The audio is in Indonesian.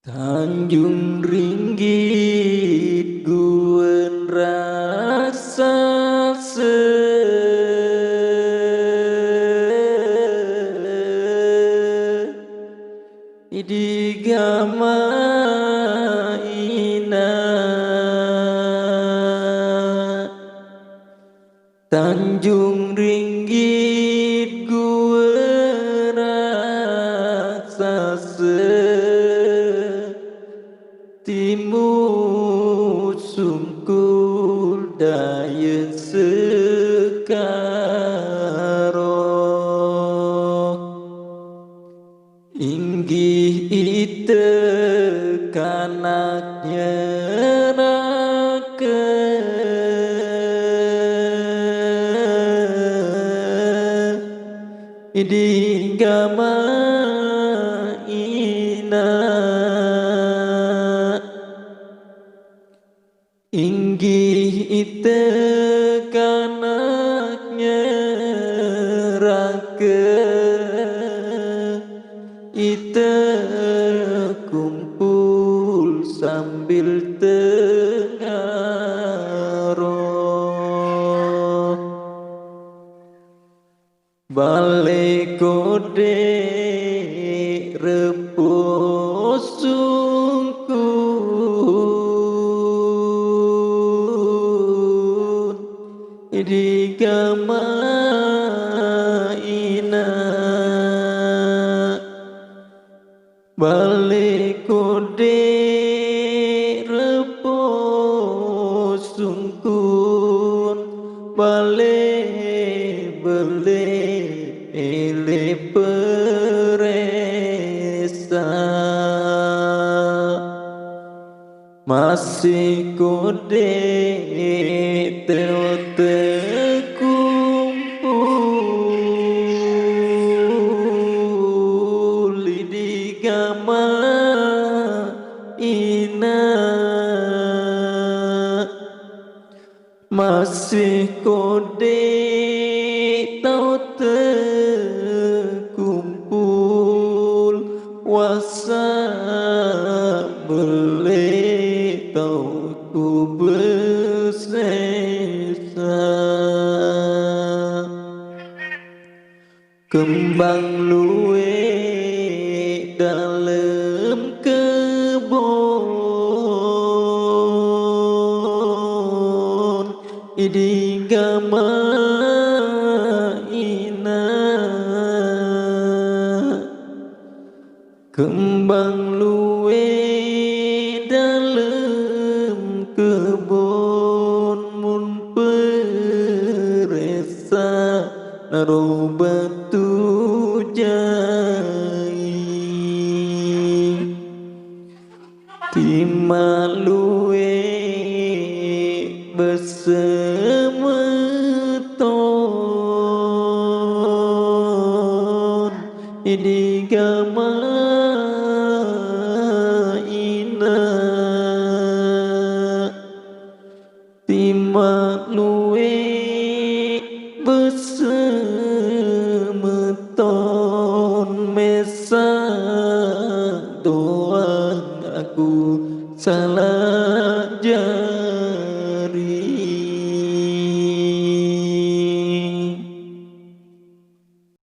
Tanjung Ringgit guen rasa idi gama ina Tanjung Ringgit guen rasa timu sungkul daya sekaro inggih ite kanaknya nake idi gama ina inggih ite kanaknya rake ite kumpul sambil tengaro balai kode repos sungkun idi gama ina balai kode repos sungkun balai bele ele peresa masih kode terkumpul di gama ina masih kode tau terkumpul wasa beli tau ku bersesa kembang luwe dalam kebon idi gama ina kembang luwe dalam kebon mun peresa naro batu jai tima luwe besemeton idi gama ina tima luwe besemeton mesa doang aku salah